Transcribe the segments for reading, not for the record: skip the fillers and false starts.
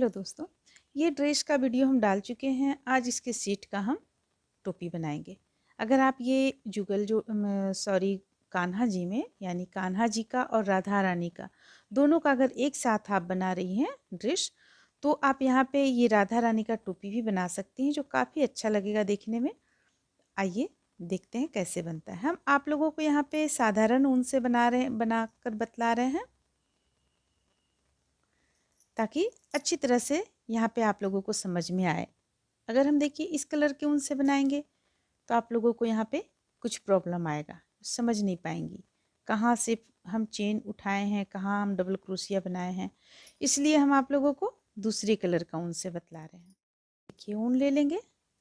Hello दोस्तों, ये dress का वीडियो हम डाल चुके हैं। आज इसके सीट का हम टोपी बनाएंगे। अगर आप ये जुगल जो सॉरी कान्हा जी में यानी कान्हा जी का और राधा रानी का दोनों का अगर एक साथ आप बना रही हैं ड्रेस, तो आप यहाँ पे ये राधा रानी का टोपी भी बना सकती हैं जो काफ़ी अच्छा लगेगा देखने में। आइए देखते हैं कैसे बनता है। हम आप लोगों को यहाँ पे साधारण ऊन से बनाकर बतला रहे हैं ताकि अच्छी तरह से यहाँ पे आप लोगों को समझ में आए। अगर हम देखिए इस कलर के ऊन से बनाएंगे तो आप लोगों को यहाँ पे कुछ प्रॉब्लम आएगा, समझ नहीं पाएंगी कहाँ से हम चेन उठाए हैं, कहाँ हम डबल क्रोशिया बनाए हैं। इसलिए हम आप लोगों को दूसरे कलर का ऊन से बतला रहे हैं। देखिए ऊन ले लेंगे,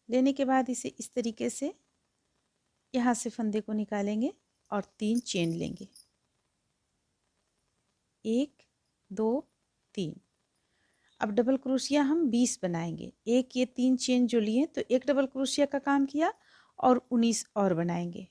लेने के बाद इसे इस तरीके से यहाँ से फंदे को निकालेंगे और 3 चेन लेंगे, 1 2 3। अब डबल क्रोशिया हम 20 बनाएंगे। एक ये 3 चेन जो लिए तो एक डबल क्रोशिया का काम किया और 19 और बनाएंगे।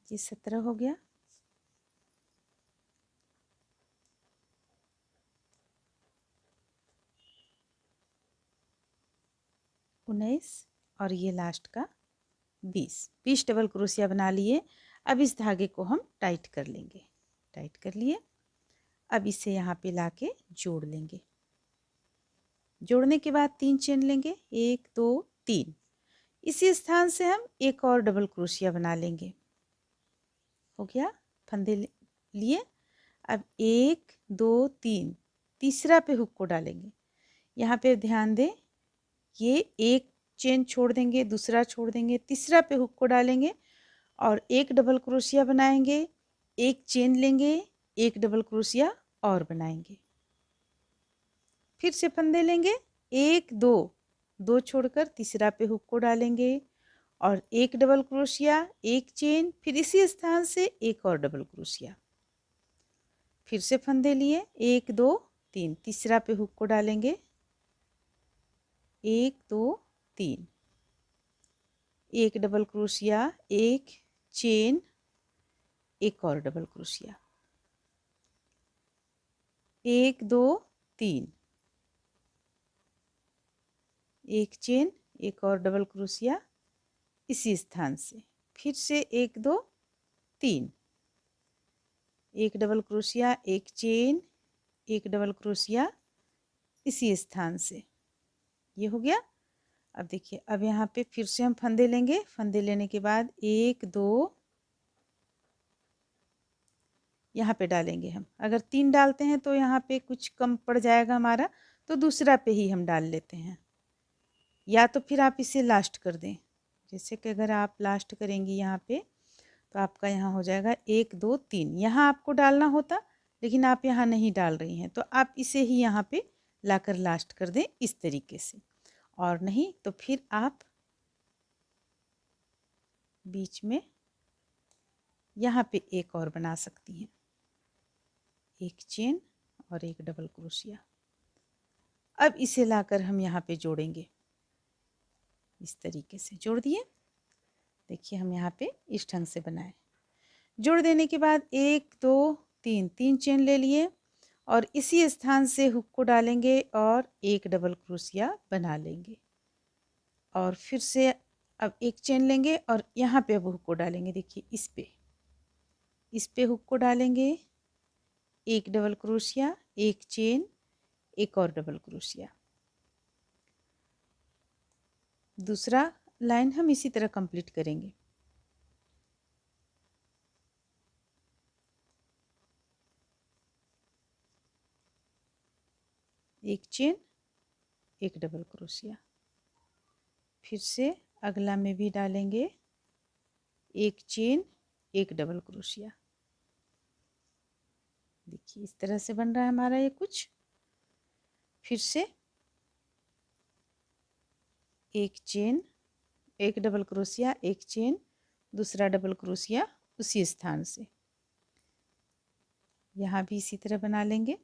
ये 17 हो गया। उन्नीस और ये लास्ट का 20 डबल क्रोशिया बना लिए। अब इस धागे को हम टाइट कर लेंगे। टाइट कर लिए। अब इसे यहाँ पे लाके जोड़ लेंगे। जोड़ने के बाद 3 चेन लेंगे, 1 2 3। इसी स्थान से हम एक और डबल क्रोशिया बना लेंगे। हो गया, फंदे लिए। अब 1 2 3 तीसरा पे हुक को डालेंगे। यहाँ पे ध्यान दें, ये एक चेन छोड़ देंगे, दूसरा छोड़ देंगे, तीसरा पे हुक को डालेंगे और एक डबल क्रोशिया बनाएंगे, एक चेन लेंगे, एक डबल क्रोशिया और बनाएंगे। फिर से फंदे लेंगे, 1 2 2 छोड़कर तीसरा पे हुक को डालेंगे और एक डबल क्रोशिया, एक चेन, फिर इसी स्थान से एक और डबल क्रोशिया। फिर से फंदे लिए, 1 2 3 तीसरा पे हुक को डालेंगे, 1 2 3, एक डबल क्रोशिया, एक चेन, एक और डबल क्रोशिया, 1 2 3, एक चेन, एक और डबल क्रोशिया इसी स्थान से। फिर से 1 2 3, एक डबल क्रोशिया, एक चेन, एक डबल क्रोशिया इसी स्थान से। ये हो गया। अब देखिए, अब यहाँ पे फिर से हम फंदे लेंगे। फंदे लेने के बाद 1 2 यहाँ पे डालेंगे हम। अगर 3 डालते हैं तो यहाँ पे कुछ कम पड़ जाएगा हमारा, तो दूसरा पे ही हम डाल लेते हैं। या तो फिर आप इसे लास्ट कर दें, जैसे कि अगर आप लास्ट करेंगी यहाँ पे तो आपका यहाँ हो जाएगा 1 2 3। यहाँ आपको डालना होता लेकिन आप यहाँ नहीं डाल रही हैं, तो आप इसे ही यहाँ पे लाकर लास्ट कर दें इस तरीके से। और नहीं तो फिर आप बीच में यहाँ पे एक और बना सकती हैं, एक चेन और एक डबल क्रोशिया। अब इसे लाकर हम यहाँ पे जोड़ेंगे। इस तरीके से जोड़ दिए। देखिए हम यहाँ पे इस ढंग से बनाए। जोड़ देने के बाद 1 2 3 3 चेन ले लिए और इसी स्थान से हुक को डालेंगे और एक डबल क्रोशिया बना लेंगे। और फिर से अब एक चेन लेंगे और यहाँ पे अब हुक को डालेंगे। देखिए इस पे हुक को डालेंगे, एक डबल क्रोशिया, एक चेन, एक और डबल क्रोशिया। दूसरा लाइन हम इसी तरह कंप्लीट करेंगे। एक चेन, एक डबल क्रोशिया, फिर से अगला में भी डालेंगे एक चेन, एक डबल क्रोशिया। देखिए इस तरह से बन रहा है हमारा ये कुछ। फिर से एक चेन, एक डबल क्रोशिया, एक चेन, दूसरा डबल क्रोशिया उसी स्थान से। यहाँ भी इसी तरह बना लेंगे।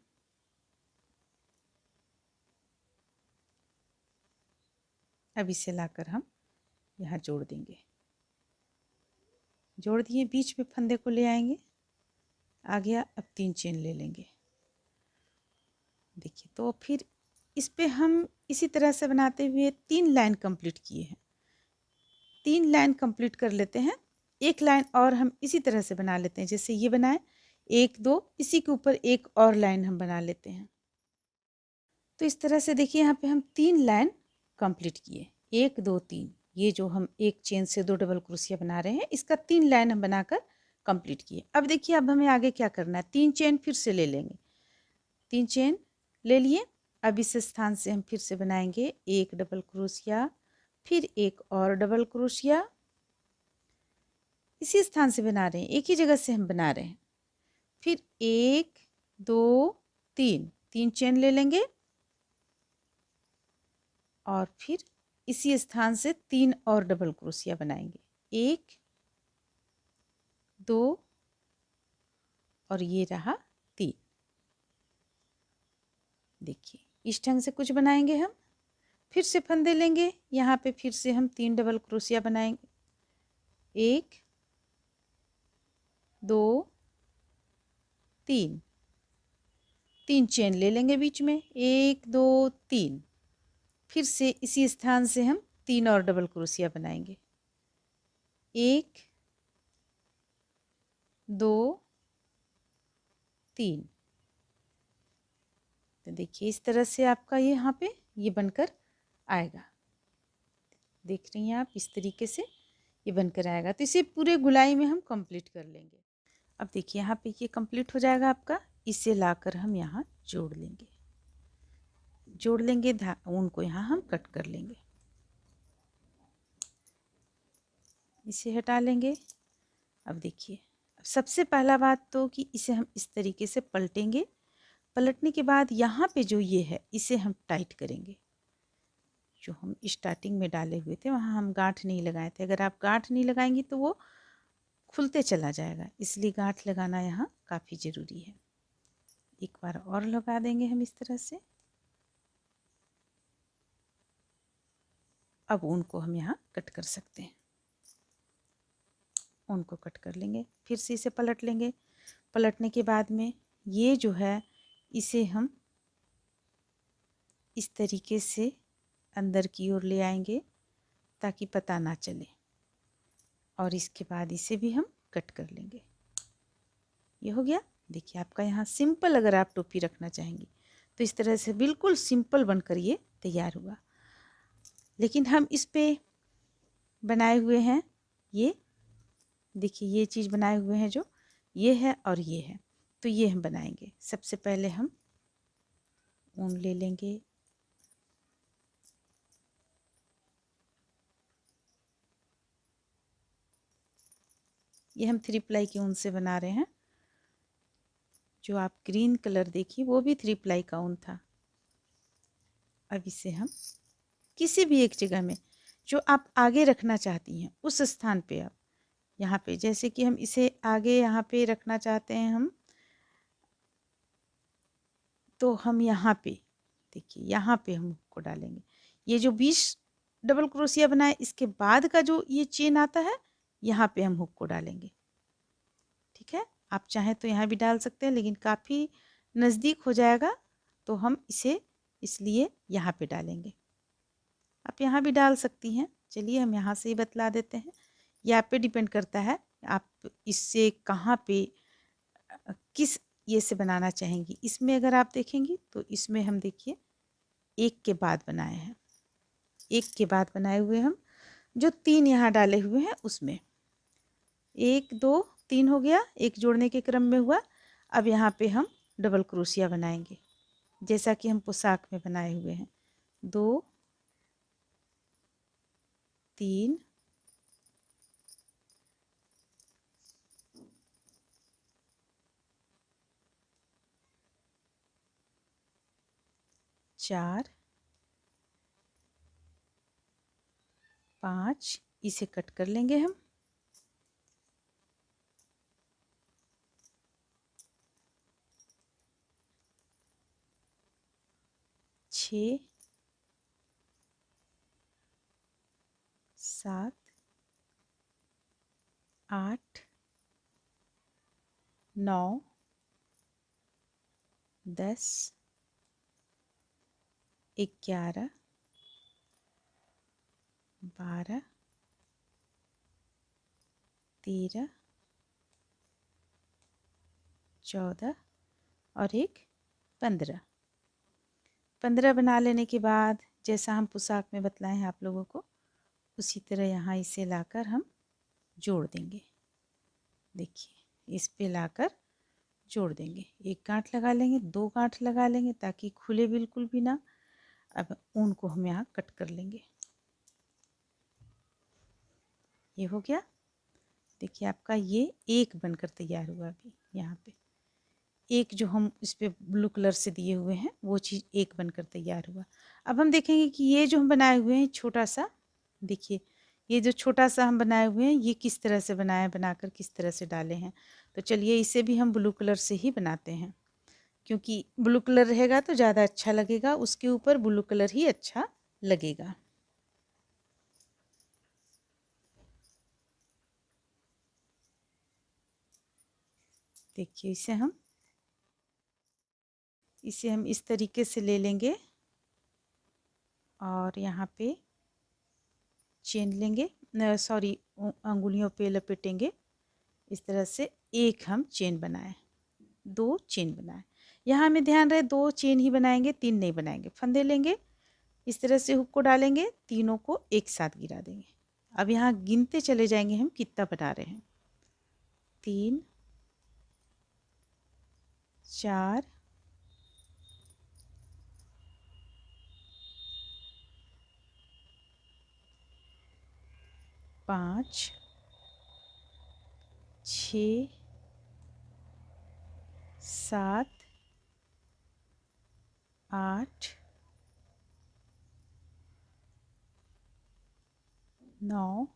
अब इसे लाकर हम यहाँ जोड़ देंगे। जोड़ दिए, बीच में फंदे को ले आएंगे, आ गया। अब 3 चेन ले लेंगे। देखिए तो फिर इस पे हम इसी तरह से बनाते हुए 3 लाइन कंप्लीट किए हैं। 3 लाइन कंप्लीट कर लेते हैं। एक लाइन और हम इसी तरह से बना लेते हैं, जैसे ये बनाए 1 2, इसी के ऊपर एक और लाइन हम बना लेते हैं। तो इस तरह से देखिए यहाँ पे हम 3 लाइन कंप्लीट किए, 1 2 3। ये जो हम एक चेन से 2 डबल क्रोशिया बना रहे हैं, इसका 3 लाइन हम बनाकर कंप्लीट किए। अब देखिए अब हमें आगे क्या करना है। 3 चेन फिर से ले लेंगे। 3 चेन ले लिए। अब इस स्थान से हम फिर से बनाएंगे एक डबल क्रोशिया, फिर एक और डबल क्रोशिया। इसी स्थान से बना रहे हैं, एक ही जगह से हम बना रहे हैं। फिर 1 2 3, 3 चेन ले लेंगे और फिर इसी स्थान से 3 और डबल क्रोशिया बनाएंगे। 1 2 और ये रहा 3। देखिए इस ढंग से कुछ बनाएंगे हम। फिर से फंदे लेंगे, यहाँ पे फिर से हम 3 डबल क्रोशिया बनाएंगे। 1 2 3, 3 चेन ले लेंगे बीच में, 1 2 3। फिर से इसी स्थान से हम 3 और डबल क्रोशिया बनाएंगे। 1 2 3। तो देखिए इस तरह से आपका ये यहाँ पे ये बनकर आएगा। देख रही हैं आप, इस तरीके से ये बनकर आएगा। तो इसे पूरे गुलाई में हम कंप्लीट कर लेंगे। अब देखिए यहाँ पे ये कंप्लीट हो जाएगा आपका। इसे लाकर हम यहाँ जोड़ लेंगे। जोड़ लेंगे, ऊन को यहाँ हम कट कर लेंगे। इसे हटा लेंगे। अब देखिए सबसे पहला बात तो कि इसे हम इस तरीके से पलटेंगे। पलटने के बाद यहाँ पे जो ये है इसे हम टाइट करेंगे। जो हम स्टार्टिंग में डाले हुए थे वहाँ हम गांठ नहीं लगाए थे। अगर आप गांठ नहीं लगाएंगी तो वो खुलते चला जाएगा, इसलिए गांठ लगाना यहाँ काफ़ी ज़रूरी है। एक बार और लगा देंगे हम इस तरह से। अब ऊन को हम यहाँ कट कर सकते हैं। ऊन को कट कर लेंगे, फिर से इसे पलट लेंगे। पलटने के बाद में ये जो है इसे हम इस तरीके से अंदर की ओर ले आएंगे ताकि पता ना चले। और इसके बाद इसे भी हम कट कर लेंगे। ये हो गया। देखिए आपका यहाँ सिंपल, अगर आप टोपी रखना चाहेंगी तो इस तरह से बिल्कुल सिंपल बनकर ये तैयार हुआ। लेकिन हम इस पे बनाए हुए हैं, ये देखिए ये चीज़ बनाए हुए हैं, जो ये है और ये है, तो ये हम बनाएंगे। सबसे पहले हम ऊन ले लेंगे। ये हम 3 प्लाई के ऊन से बना रहे हैं। जो आप ग्रीन कलर देखिए वो भी 3 प्लाई का ऊन था। अब इसे हम किसी भी एक जगह में जो आप आगे रखना चाहती हैं उस स्थान पे, आप यहाँ पे जैसे कि हम इसे आगे यहाँ पे रखना चाहते हैं हम, तो हम यहाँ पे देखिए यहाँ पे हम को डालेंगे। ये जो 20 डबल क्रोशिया बनाए इसके बाद का जो ये चेन आता है, यहाँ पे हम हुक को डालेंगे। ठीक है, आप चाहें तो यहाँ भी डाल सकते हैं, लेकिन काफ़ी नज़दीक हो जाएगा तो हम इसे इसलिए यहाँ पे डालेंगे। आप यहाँ भी डाल सकती हैं। चलिए हम यहाँ से ही बतला देते हैं। ये आप पे डिपेंड करता है आप इससे कहाँ पे किस ये से बनाना चाहेंगी। इसमें अगर आप देखेंगी तो इसमें हम देखिए एक के बाद बनाए हैं, एक के बाद बनाए हुए हम जो 3 यहाँ डाले हुए हैं उसमें 1 2 3 हो गया, एक जोड़ने के क्रम में हुआ। अब यहाँ पे हम डबल क्रोशिया बनाएंगे। जैसा कि हम पोशाक में बनाए हुए हैं। 2 3 4 5, इसे कट कर लेंगे हम। 6 7 8 9 10 11 12 13 14 और एक 15। 15 बना लेने के बाद जैसा हम पोशाक में बतलाए हैं आप लोगों को, उसी तरह यहाँ इसे लाकर हम जोड़ देंगे। देखिए इस पे लाकर जोड़ देंगे। एक गांठ लगा लेंगे, 2 गांठ लगा लेंगे ताकि खुले बिल्कुल भी ना। अब ऊन को हम यहाँ कट कर लेंगे। ये हो गया। देखिए आपका ये एक बनकर तैयार हुआ। अभी यहाँ पे एक जो हम इस पे ब्लू कलर से दिए हुए हैं वो चीज़ एक बनकर तैयार हुआ। अब हम देखेंगे कि ये जो हम बनाए हुए हैं छोटा सा, देखिए ये जो छोटा सा हम बनाए हुए हैं ये किस तरह से बनाए, बनाकर किस तरह से डाले हैं। तो चलिए इसे भी हम ब्लू कलर से ही बनाते हैं, क्योंकि ब्लू कलर रहेगा तो ज़्यादा अच्छा लगेगा, उसके ऊपर ब्लू कलर ही अच्छा लगेगा। देखिए इसे हम इस तरीके से ले लेंगे और यहाँ पे चेन लेंगे, सॉरी अंगुलियों पे लपेटेंगे। इस तरह से एक हम चेन बनाए, 2 चेन बनाए। यहाँ हमें ध्यान रहे 2 चेन ही बनाएंगे, 3 नहीं बनाएंगे। फंदे लेंगे, इस तरह से हुक को डालेंगे, तीनों को एक साथ गिरा देंगे। अब यहाँ गिनते चले जाएंगे हम कितना बना रहे हैं। 3 4 5 6 7 8 9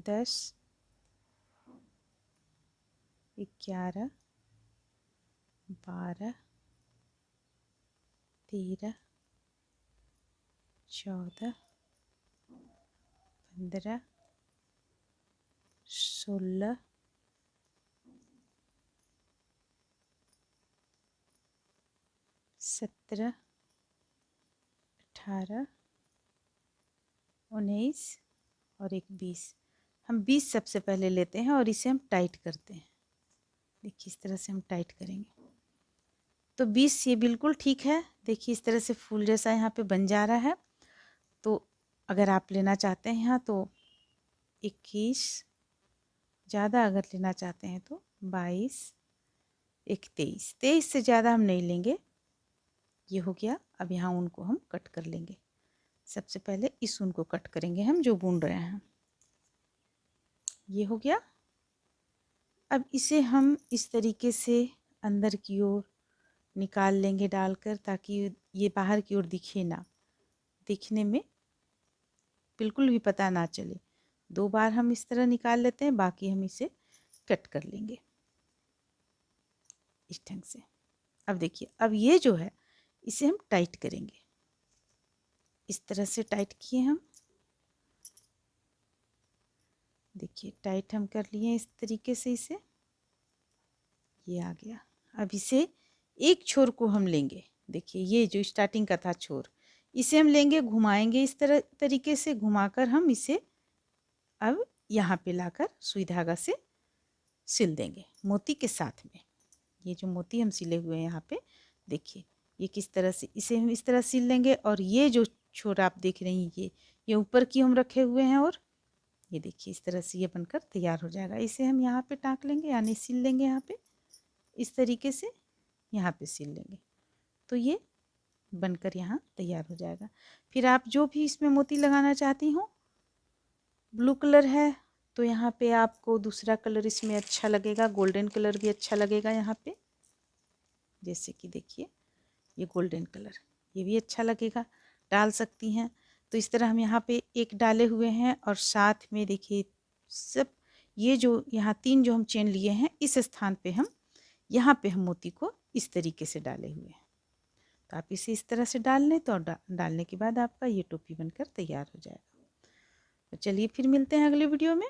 10 11 12 13 14 15 16 17 18 19 और एक 20। हम 20 सबसे पहले लेते हैं और इसे हम टाइट करते हैं। देखिए इस तरह से हम टाइट करेंगे तो 20 ये बिल्कुल ठीक है। देखिए इस तरह से फूल जैसा यहाँ पे बन जा रहा है। तो अगर आप लेना चाहते हैं यहाँ तो 21, ज़्यादा अगर लेना चाहते हैं तो 22, एक 23। 23 से ज़्यादा हम नहीं लेंगे। ये हो गया। अब यहाँ ऊन को हम कट कर लेंगे। सबसे पहले इस ऊन को कट करेंगे हम जो बुन रहे हैं। ये हो गया। अब इसे हम इस तरीके से अंदर की ओर निकाल लेंगे डालकर, ताकि ये बाहर की ओर दिखे ना, दिखने में बिल्कुल भी पता ना चले। 2 बार हम इस तरह निकाल लेते हैं, बाकी हम इसे कट कर लेंगे इस ढंग से। अब देखिए अब ये जो है इसे हम टाइट करेंगे। इस तरह से टाइट किए हम। देखिए टाइट हम कर लिए इस तरीके से इसे। ये आ गया। अब इसे एक छोर को हम लेंगे। देखिए ये जो स्टार्टिंग का था छोर, इसे हम लेंगे, घुमाएंगे इस तरह तरीके से। घुमाकर हम इसे अब यहाँ पे लाकर सुई धागा से सिल देंगे मोती के साथ में। ये जो मोती हम सिले हुए हैं यहाँ पे, देखिए ये किस तरह से, इसे हम इस तरह सिल लेंगे। और ये जो छोर आप देख रही हैं ये ऊपर की हम रखे हुए हैं, और ये देखिए इस तरह से ये बनकर तैयार हो जाएगा। इसे हम यहाँ पे टाँक लेंगे, यानी सिल लेंगे यहाँ पे इस तरीके से। यहाँ पे सिल लेंगे तो ये बनकर यहाँ तैयार हो जाएगा। फिर आप जो भी इसमें मोती लगाना चाहती हो, ब्लू कलर है तो यहाँ पे आपको दूसरा कलर इसमें अच्छा लगेगा, गोल्डन कलर भी अच्छा लगेगा यहाँ पे। जैसे कि देखिए ये गोल्डन कलर, ये भी अच्छा लगेगा, डाल सकती हैं। तो इस तरह हम यहाँ पे एक डाले हुए हैं और साथ में देखिए सब ये जो यहाँ 3 जो हम चेन लिए हैं इस स्थान पे हम यहाँ पे हम मोती को इस तरीके से डाले हुए हैं। तो आप इसे इस तरह से डाल लें तो डालने के बाद आपका ये टोपी बनकर तैयार हो जाएगा। तो चलिए फिर मिलते हैं अगले वीडियो में।